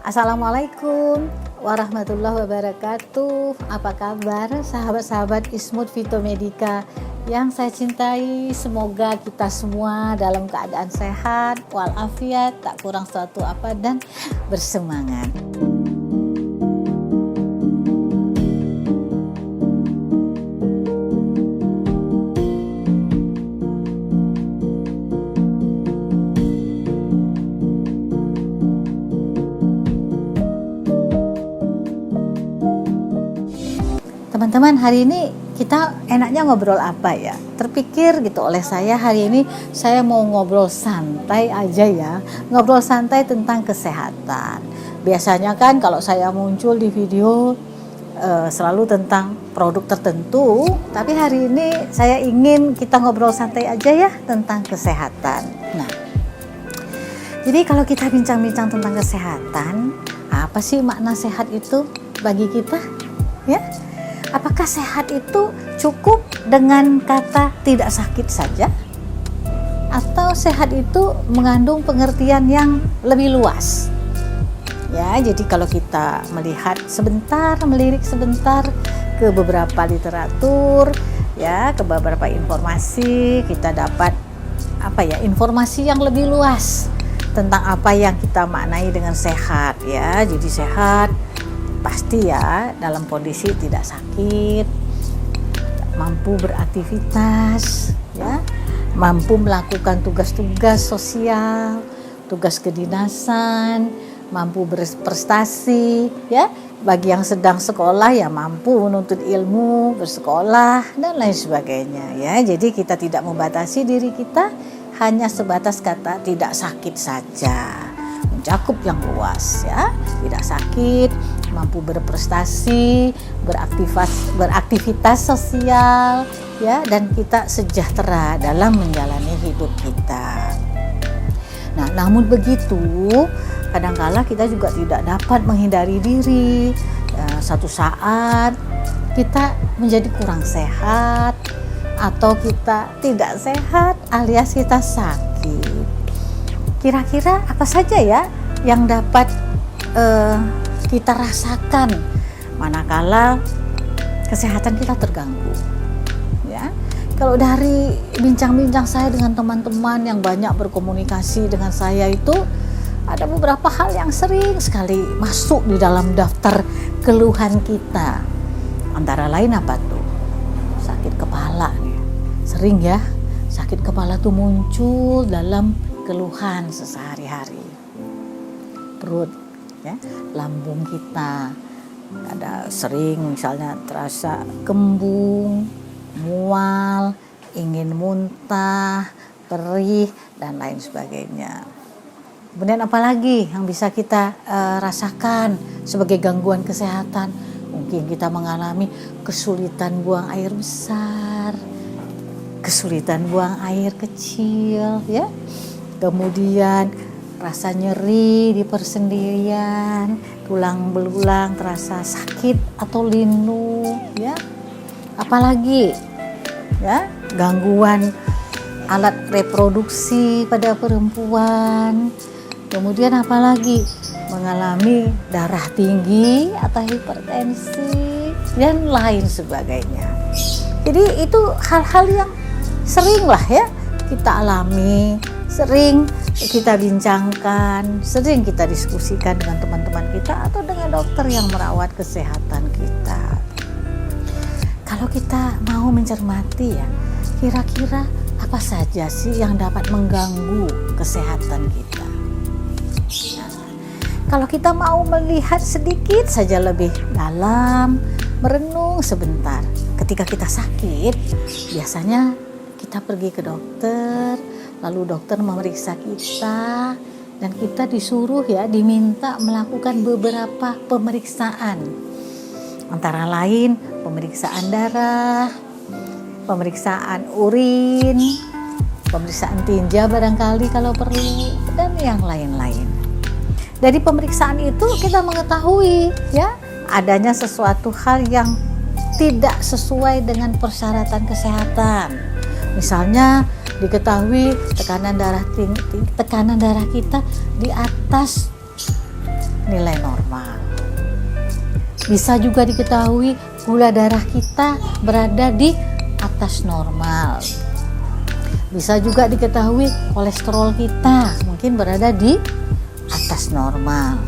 Assalamualaikum warahmatullahi wabarakatuh. Apa kabar sahabat-sahabat Ismut Fitomedika yang saya cintai? Semoga kita semua dalam keadaan sehat, walafiat, tak kurang suatu apa, dan bersemangat. Teman-teman, hari ini kita enaknya ngobrol apa ya? Terpikir gitu oleh saya, hari ini saya mau ngobrol santai aja ya. Ngobrol santai tentang kesehatan. Biasanya kan kalau saya muncul di video selalu tentang produk tertentu, tapi hari ini saya ingin kita ngobrol santai aja ya tentang kesehatan. Nah, jadi kalau kita bincang-bincang tentang kesehatan, apa sih makna sehat itu bagi kita? Ya? Apakah sehat itu cukup dengan kata tidak sakit saja? Atau sehat itu mengandung pengertian yang lebih luas? Ya, jadi kalau kita melirik sebentar ke beberapa literatur, ya, ke beberapa informasi, kita dapat informasi yang lebih luas tentang apa yang kita maknai dengan sehat, ya. Jadi sehat pasti ya dalam kondisi tidak sakit, mampu beraktivitas, ya, mampu melakukan tugas-tugas sosial, tugas kedinasan, mampu berprestasi, ya. Bagi yang sedang sekolah ya mampu menuntut ilmu, bersekolah dan lain sebagainya, ya. Jadi kita tidak membatasi diri kita hanya sebatas kata tidak sakit saja. Mencakup yang luas, ya. Tidak sakit, mampu berprestasi, beraktivitas sosial, ya, dan kita sejahtera dalam menjalani hidup kita. Nah, namun begitu, kadangkala kita juga tidak dapat menghindari diri. Satu saat kita menjadi kurang sehat, atau kita tidak sehat, alias kita sakit. Kira-kira apa saja ya yang dapat kita rasakan manakala kesehatan kita terganggu, ya. Kalau dari bincang-bincang saya dengan teman-teman yang banyak berkomunikasi dengan saya, itu ada beberapa hal yang sering sekali masuk di dalam daftar keluhan kita. Antara lain apa tuh? Sakit kepala nih. Sering ya, sakit kepala tuh muncul dalam keluhan sehari-hari. Perut, ya, lambung kita ada sering misalnya terasa kembung, mual, ingin muntah, perih, dan lain sebagainya. Kemudian apalagi yang bisa kita rasakan sebagai gangguan kesehatan? Mungkin kita mengalami kesulitan buang air besar, kesulitan buang air kecil, ya. Kemudian rasa nyeri di persendirian, tulang belulang terasa sakit atau linu, ya. Apalagi, ya, gangguan alat reproduksi pada perempuan. Kemudian apalagi mengalami darah tinggi atau hipertensi dan lain sebagainya. Jadi itu hal-hal yang sering lah ya kita alami, sering kita bincangkan, sering kita diskusikan dengan teman-teman kita atau dengan dokter yang merawat kesehatan kita. Kalau kita mau mencermati ya, kira-kira apa saja sih yang dapat mengganggu kesehatan kita? Nah, kalau kita mau melihat sedikit saja lebih dalam, merenung sebentar. Ketika kita sakit, biasanya kita pergi ke dokter, lalu dokter memeriksa kita, dan kita diminta melakukan beberapa pemeriksaan. Antara lain pemeriksaan darah, pemeriksaan urin, pemeriksaan tinja barangkali kalau perlu, dan yang lain-lain. Dari pemeriksaan itu kita mengetahui ya adanya sesuatu hal yang tidak sesuai dengan persyaratan kesehatan. Misalnya diketahui tekanan darah kita di atas nilai normal. Bisa juga diketahui gula darah kita berada di atas normal. Bisa juga diketahui kolesterol kita mungkin berada di atas normal.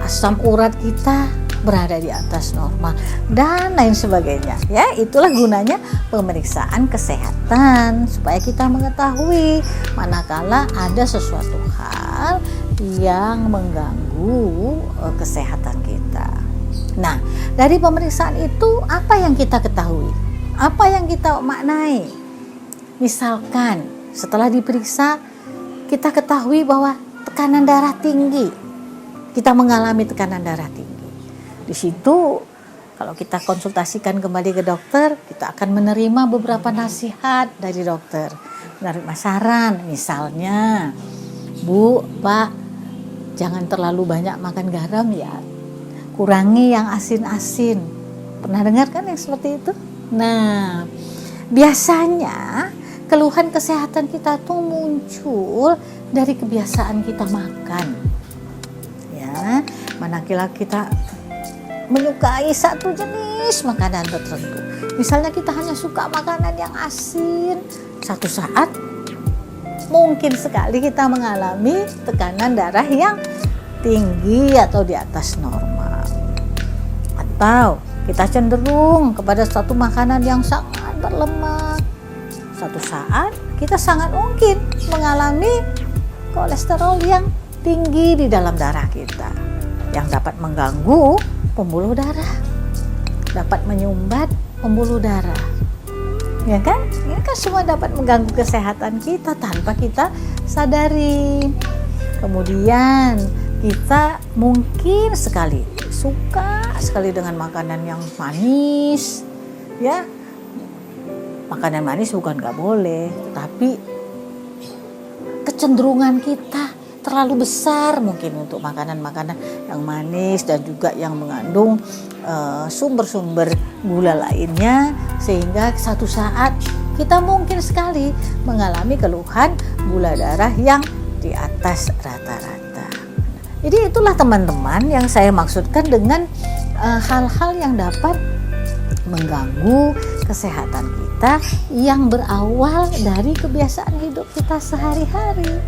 Asam urat kita berada di atas normal dan lain sebagainya. Ya, itulah gunanya pemeriksaan kesehatan supaya kita mengetahui manakala ada sesuatu hal yang mengganggu kesehatan kita. Nah, dari pemeriksaan itu apa yang kita ketahui? Apa yang kita maknai? Misalkan setelah diperiksa kita ketahui bahwa tekanan darah tinggi. Kita mengalami tekanan darah tinggi. Di situ kalau kita konsultasikan kembali ke dokter, kita akan menerima beberapa nasihat dari dokter. Menerima saran, misalnya, Bu, Pak, jangan terlalu banyak makan garam ya. Kurangi yang asin-asin. Pernah dengar kan yang seperti itu? Nah, biasanya keluhan kesehatan kita tuh muncul dari kebiasaan kita makan. Ya, manakala kita menyukai satu jenis makanan tertentu. Misalnya kita hanya suka makanan yang asin, satu saat mungkin sekali kita mengalami tekanan darah yang tinggi atau di atas normal. Atau kita cenderung kepada suatu makanan yang sangat berlemak. Satu saat kita sangat mungkin mengalami kolesterol yang tinggi di dalam darah kita yang dapat mengganggu pembuluh darah, dapat menyumbat pembuluh darah. Ya kan? Ini kan semua dapat mengganggu kesehatan kita tanpa kita sadari. Kemudian kita mungkin suka sekali dengan makanan yang manis, ya. Makanan manis bukan nggak boleh, tapi kecenderungan kita terlalu besar mungkin untuk makanan-makanan yang manis dan juga yang mengandung sumber-sumber gula lainnya, sehingga satu saat kita mungkin sekali mengalami keluhan gula darah yang di atas rata-rata. Jadi itulah teman-teman yang saya maksudkan dengan hal-hal yang dapat mengganggu kesehatan kita yang berawal dari kebiasaan hidup kita sehari-hari.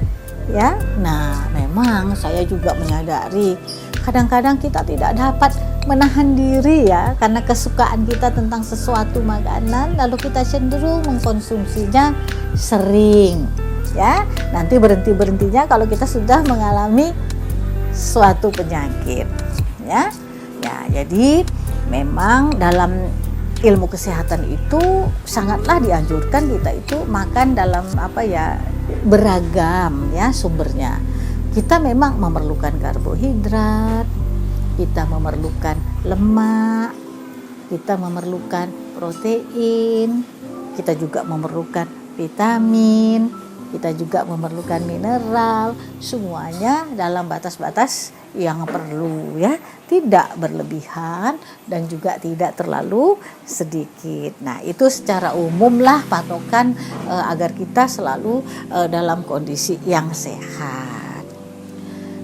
Ya, nah memang saya juga menyadari kadang-kadang kita tidak dapat menahan diri ya karena kesukaan kita tentang sesuatu makanan, lalu kita cenderung mengkonsumsinya sering. Ya, nanti berhentinya kalau kita sudah mengalami suatu penyakit. Ya, jadi memang dalam ilmu kesehatan itu sangatlah dianjurkan kita itu makan dalam beragam ya sumbernya. Kita memang memerlukan karbohidrat, kita memerlukan lemak, kita memerlukan protein, kita juga memerlukan vitamin, kita juga memerlukan mineral, semuanya dalam batas-batas yang perlu ya, tidak berlebihan dan juga tidak terlalu sedikit. Nah, itu secara umum lah patokan agar kita selalu dalam kondisi yang sehat.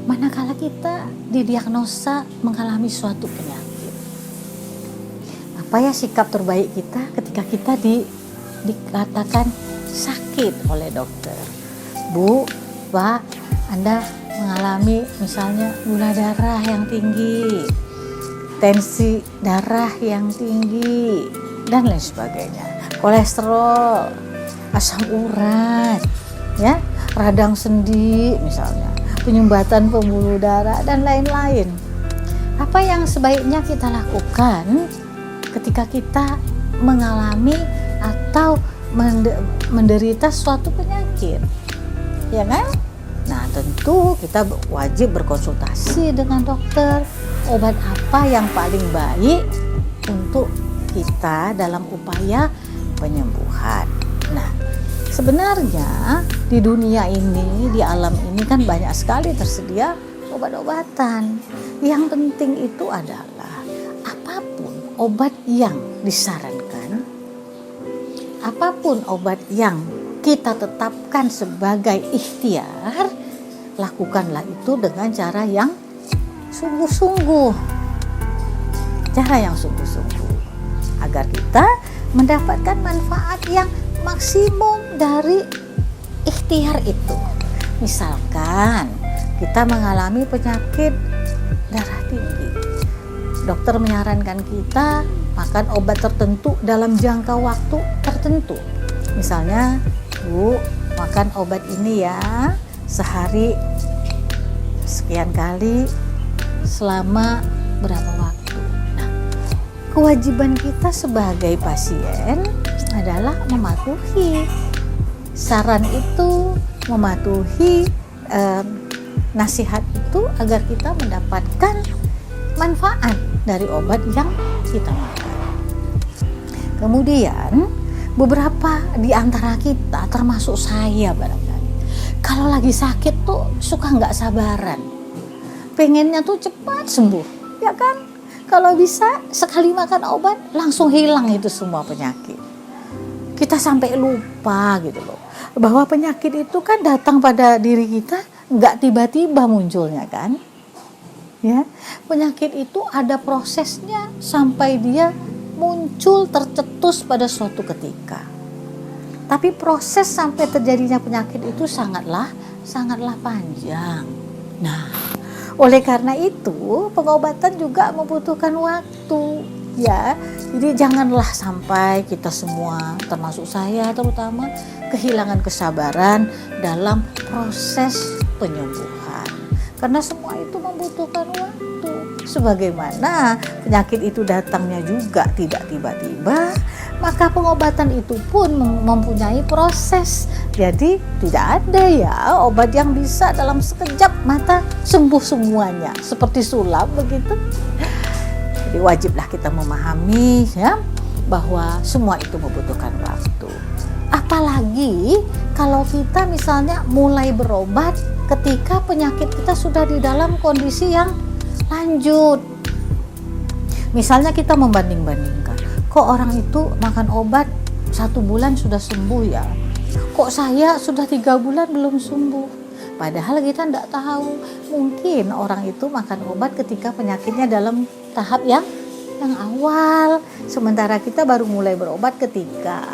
Manakala kita didiagnosa mengalami suatu penyakit, apa ya sikap terbaik kita ketika kita dikatakan sakit oleh dokter? Bu, Pak, Anda mengalami misalnya gula darah yang tinggi, tensi darah yang tinggi, dan lain sebagainya, kolesterol, asam urat, ya, radang sendi misalnya, penyumbatan pembuluh darah, dan lain-lain. Apa yang sebaiknya kita lakukan ketika kita mengalami atau menderita suatu penyakit, ya kan? Nah, tentu kita wajib berkonsultasi dengan dokter. Obat apa yang paling baik untuk kita dalam upaya penyembuhan. Nah, sebenarnya di dunia ini, di alam ini kan banyak sekali tersedia obat-obatan. Yang penting itu adalah apapun obat yang disarankan, apapun obat yang kita tetapkan sebagai ikhtiar, lakukanlah itu dengan cara yang sungguh-sungguh. Cara yang sungguh-sungguh agar kita mendapatkan manfaat yang maksimum dari ikhtiar itu. Misalkan kita mengalami penyakit darah tinggi, dokter menyarankan kita makan obat tertentu dalam jangka waktu tertentu. Misalnya, Bu, makan obat ini ya sehari sekian kali selama berapa waktu. Nah, kewajiban kita sebagai pasien adalah mematuhi saran itu, mematuhi nasihat itu agar kita mendapatkan manfaat dari obat yang kita makan. Kemudian beberapa di antara kita, termasuk saya barangkali, kalau lagi sakit tuh suka nggak sabaran, pengennya tuh cepat sembuh, ya kan? Kalau bisa sekali makan obat langsung hilang itu semua penyakit. Kita sampai lupa gitu loh, bahwa penyakit itu kan datang pada diri kita nggak tiba-tiba munculnya kan? Ya, penyakit itu ada prosesnya sampai dia muncul tercetus pada suatu ketika. Tapi proses sampai terjadinya penyakit itu sangatlah panjang. Nah, oleh karena itu pengobatan juga membutuhkan waktu, ya. Jadi janganlah sampai kita semua, termasuk saya terutama, kehilangan kesabaran dalam proses penyembuhan. Karena semua itu membutuhkan waktu. Sebagaimana penyakit itu datangnya juga tidak tiba-tiba, maka pengobatan itu pun mempunyai proses. Jadi tidak ada ya obat yang bisa dalam sekejap mata sembuh semuanya, seperti sulap begitu. Jadi wajiblah kita memahami ya bahwa semua itu membutuhkan waktu. Apalagi kalau kita misalnya mulai berobat ketika penyakit kita sudah di dalam kondisi yang lanjut. Misalnya kita membanding-bandingkan, kok orang itu makan obat 1 bulan sudah sembuh ya, kok saya sudah 3 bulan belum sembuh. Padahal kita tidak tahu, mungkin orang itu makan obat ketika penyakitnya dalam tahap yang awal, sementara kita baru mulai berobat ketika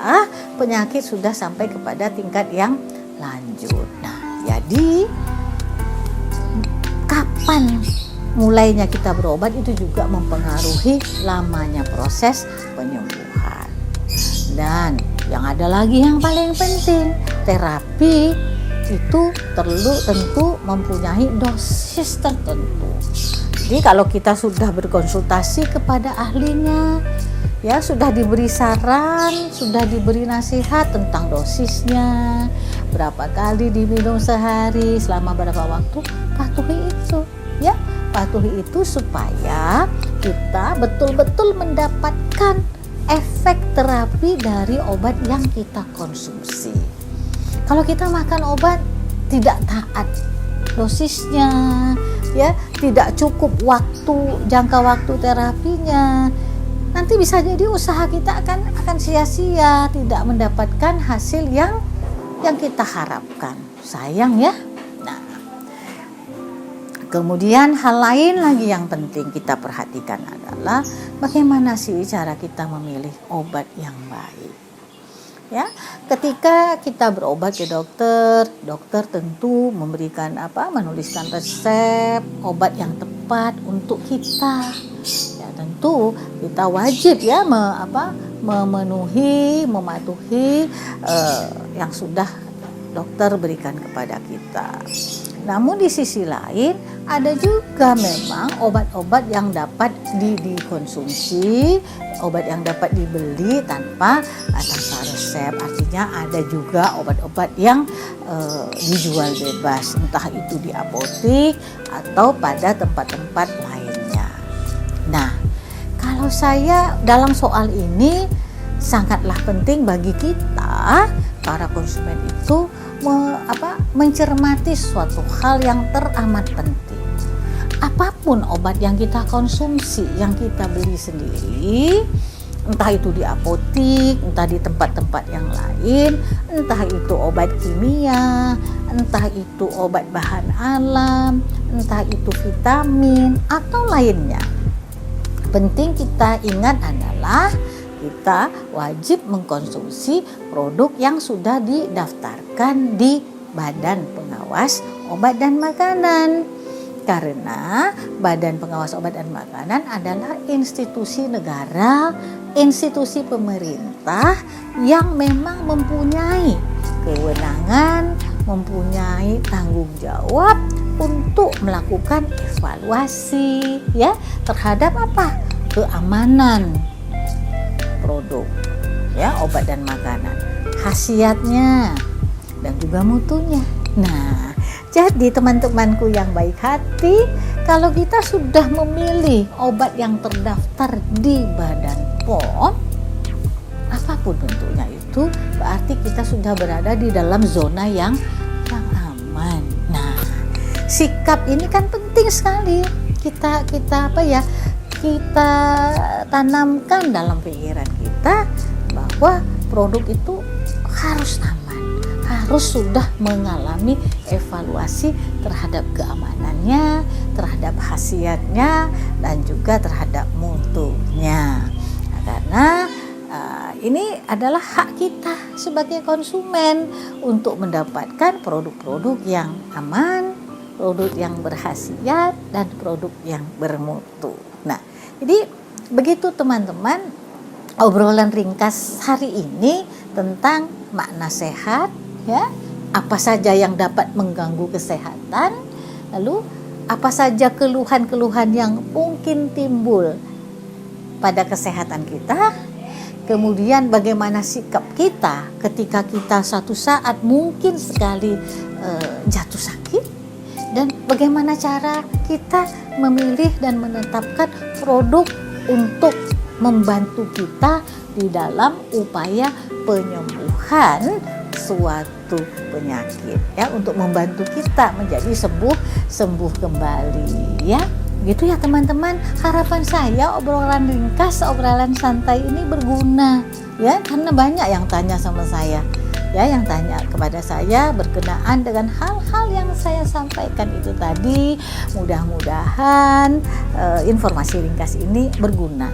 penyakit sudah sampai kepada tingkat yang lanjut. Nah, jadi kapan mulainya kita berobat itu juga mempengaruhi lamanya proses penyembuhan. Dan yang ada lagi yang paling penting, terapi itu tentu mempunyai dosis tertentu. Jadi kalau kita sudah berkonsultasi kepada ahlinya, ya sudah diberi saran, sudah diberi nasihat tentang dosisnya, berapa kali diminum sehari, selama berapa waktu, patuhi itu, ya. Patuhi itu supaya kita betul-betul mendapatkan efek terapi dari obat yang kita konsumsi. Kalau kita makan obat tidak taat dosisnya, ya, tidak cukup jangka waktu terapinya, nanti bisa jadi usaha kita akan sia-sia, tidak mendapatkan hasil yang kita harapkan. Sayang ya. Nah, kemudian hal lain lagi yang penting kita perhatikan adalah bagaimana sih cara kita memilih obat yang baik. Ya, ketika kita berobat ke dokter tentu memberikan menuliskan resep obat yang tepat untuk kita. Ya, tentu kita wajib ya mematuhi yang sudah dokter berikan kepada kita. Namun di sisi lain ada juga memang obat-obat yang dapat dikonsumsi, obat yang dapat dibeli tanpa resep. Artinya ada juga obat-obat yang dijual bebas, entah itu di apotek atau pada tempat-tempat lainnya. Nah, kalau saya dalam soal ini sangatlah penting bagi kita para konsumen itu mencermati suatu hal yang teramat penting. Apapun obat yang kita konsumsi, yang kita beli sendiri, entah itu di apotek, entah di tempat-tempat yang lain, entah itu obat kimia, entah itu obat bahan alam, entah itu vitamin atau lainnya. Penting kita ingat adalah kita wajib mengkonsumsi produk yang sudah didaftarkan di Badan Pengawas Obat dan Makanan. Karena Badan Pengawas Obat dan Makanan adalah institusi negara, institusi pemerintah yang memang mempunyai kewenangan, mempunyai tanggung jawab untuk melakukan evaluasi ya terhadap apa? Keamanan produk ya obat dan makanan, khasiatnya dan juga mutunya. Nah, jadi teman-temanku yang baik hati, kalau kita sudah memilih obat yang terdaftar di Badan POM, apapun bentuknya itu, berarti kita sudah berada di dalam zona yang aman. Nah, sikap ini kan penting sekali. Kita tanamkan dalam pikiran kita bahwa produk itu harus aman, harus sudah mengalami evaluasi terhadap keamanannya, terhadap khasiatnya, dan juga terhadap mutunya. Nah, karena ini adalah hak kita sebagai konsumen untuk mendapatkan produk-produk yang aman, produk yang berkhasiat, dan produk yang bermutu. Nah, jadi begitu teman-teman obrolan ringkas hari ini tentang makna sehat, ya, apa saja yang dapat mengganggu kesehatan, lalu apa saja keluhan-keluhan yang mungkin timbul pada kesehatan kita, kemudian bagaimana sikap kita ketika kita satu saat mungkin sekali jatuh sakit, dan bagaimana cara kita memilih dan menetapkan produk untuk membantu kita di dalam upaya penyembuhan suatu penyakit ya, untuk membantu kita menjadi sembuh kembali ya. Gitu ya teman-teman, harapan saya obrolan ringkas, obrolan santai ini berguna ya, karena banyak yang tanya sama saya ya, yang tanya kepada saya berkenaan dengan hal-hal yang saya sampaikan itu tadi. Mudah-mudahan informasi ringkas ini berguna,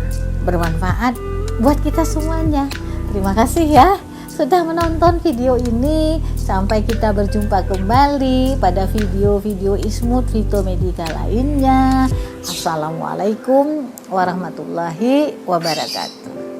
bermanfaat buat kita semuanya. Terima kasih ya sudah menonton video ini. Sampai kita berjumpa kembali pada video-video Ismut Fitomedika lainnya. Assalamualaikum warahmatullahi wabarakatuh.